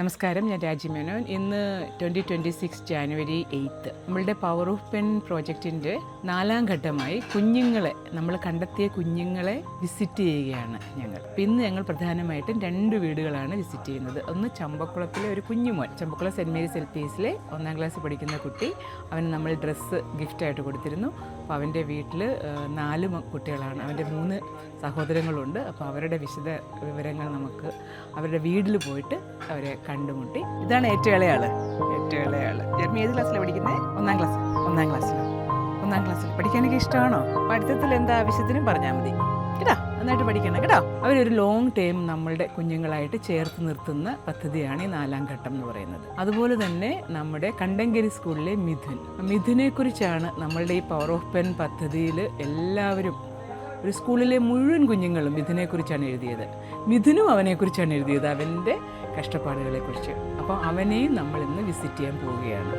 നമസ്കാരം, ഞാൻ രാജി മേനോൻ. ഇന്ന് 2026 ജാനുവരി 8 നമ്മളുടെ പവർ ഓഫ് പെൻ പ്രോജക്റ്റിൻ്റെ 4ാം ഘട്ടമായി കുഞ്ഞുങ്ങളെ, നമ്മൾ കണ്ടെത്തിയ കുഞ്ഞുങ്ങളെ വിസിറ്റ് ചെയ്യുകയാണ് ഞങ്ങൾ. ഇന്ന് ഞങ്ങൾ പ്രധാനമായിട്ടും 2 വീടുകളാണ് വിസിറ്റ് ചെയ്യുന്നത്. ഒന്ന് ചമ്പക്കുളത്തിലെ ഒരു കുഞ്ഞുമോൻ, ചമ്പക്കുളം സെൻറ്റ് മേരീസ് LPSലെ 1ാം ക്ലാസ്സിൽ പഠിക്കുന്ന കുട്ടി. അവന് നമ്മൾ ഡ്രസ്സ് ഗിഫ്റ്റായിട്ട് കൊടുത്തിരുന്നു. അപ്പോൾ അവൻ്റെ വീട്ടിൽ 4 കുട്ടികളാണ്, അവൻ്റെ 3 സഹോദരങ്ങളുണ്ട്. അപ്പോൾ അവരുടെ വിശദ വിവരങ്ങൾ നമുക്ക് അവരുടെ വീട്ടിൽ പോയിട്ട് അവരെ കണ്ടുമുട്ടി. ഇതാണ് ഏറ്റവും ഇളയാള്. ജെർമി ഏത് ക്ലാസ്സിലാണ് പഠിക്കുന്നത്? 1ാം ക്ലാസ്സിൽ. പഠിക്കാനൊക്കെ ഇഷ്ടമാണോ? പഠിത്തത്തിൽ എന്താ ആവശ്യത്തിനും പറഞ്ഞാൽ മതി കേട്ടോ. നന്നായിട്ട് പഠിക്കണം കേട്ടോ. അവരൊരു ലോങ് ടൈം നമ്മളുടെ കുഞ്ഞുങ്ങളായിട്ട് ചേർത്ത് നിർത്തുന്ന പദ്ധതിയാണ് ഈ 4ാം ഘട്ടം എന്ന് പറയുന്നത്. അതുപോലെ തന്നെ നമ്മുടെ കണ്ടങ്കരി സ്കൂളിലെ മിഥുനെ കുറിച്ചാണ് നമ്മളുടെ ഈ പവർ ഓഫ് പെൻ പദ്ധതിയിൽ എല്ലാവരും, ഒരു സ്കൂളിലെ മുഴുവൻ കുഞ്ഞുങ്ങളും മിഥുനെക്കുറിച്ചാണ് എഴുതിയത്. മിഥുനും അവനെക്കുറിച്ചാണ് എഴുതിയത്, അവൻ്റെ കഷ്ടപ്പാടുകളെക്കുറിച്ച്. അപ്പോൾ അവനെയും നമ്മൾ ഇന്ന് വിസിറ്റ് ചെയ്യാൻ പോവുകയാണ്.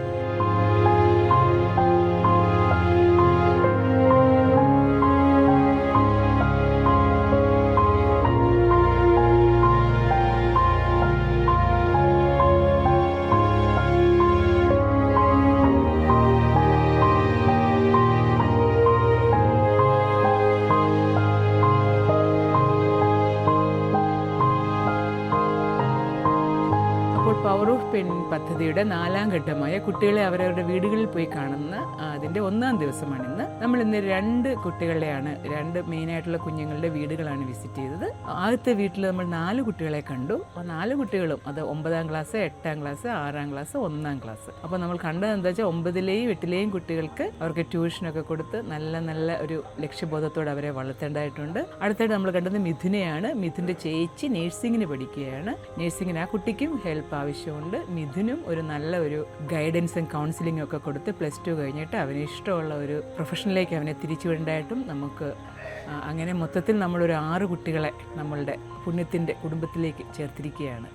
പവർ ഓഫ് പെൻ പദ്ധതിയുടെ 4ാം ഘട്ടമായ കുട്ടികളെ അവരവരുടെ വീടുകളിൽ പോയി കാണുന്ന അതിൻ്റെ 1ാം ദിവസമാണിന്ന്. നമ്മൾ ഇന്ന് 2 കുട്ടികളെയാണ്, 2 മെയിനായിട്ടുള്ള കുഞ്ഞുങ്ങളുടെ വീടുകളാണ് വിസിറ്റ് ചെയ്തത്. ആദ്യത്തെ വീട്ടിൽ നമ്മൾ 4 കുട്ടികളെ കണ്ടു. അപ്പോൾ 4 കുട്ടികളും അത് 9ാം ക്ലാസ്, 8ാം ക്ലാസ്, 6ാം ക്ലാസ്, 1ാം ക്ലാസ്. അപ്പോൾ നമ്മൾ കണ്ടത് എന്താ വെച്ചാൽ 9ലെയും 8ലെയും കുട്ടികൾക്ക് അവർക്ക് ട്യൂഷനൊക്കെ കൊടുത്ത് നല്ല ഒരു ലക്ഷ്യബോധത്തോടെ അവരെ വളർത്തേണ്ടതായിട്ടുണ്ട്. അടുത്തായിട്ട് നമ്മൾ കണ്ടത് മിഥുനെയാണ്. മിഥുൻ്റെ ചേച്ചി നേഴ്സിങ്ങിന് പഠിക്കുകയാണ്. നേഴ്സിങ്ങിന് ആ കുട്ടിക്കും ഹെൽപ്പ് ആവശ്യമുണ്ട്. മിഥുനും ഒരു നല്ല ഒരു ഗൈഡൻസും കൗൺസിലിങ്ങും ഒക്കെ കൊടുത്ത് +2 കഴിഞ്ഞിട്ട് അവന് ഇഷ്ടമുള്ള ഒരു പ്രൊഫഷനിലേക്ക് അവനെ തിരിച്ചു വിടേണ്ടതായിട്ടും നമുക്ക് അങ്ങനെ മൊത്തത്തിൽ നമ്മളൊരു 6 കുട്ടികളെ നമ്മളുടെ പുണ്യത്തിൻ്റെ കുടുംബത്തിലേക്ക് ചേർത്തിരിക്കുകയാണ്.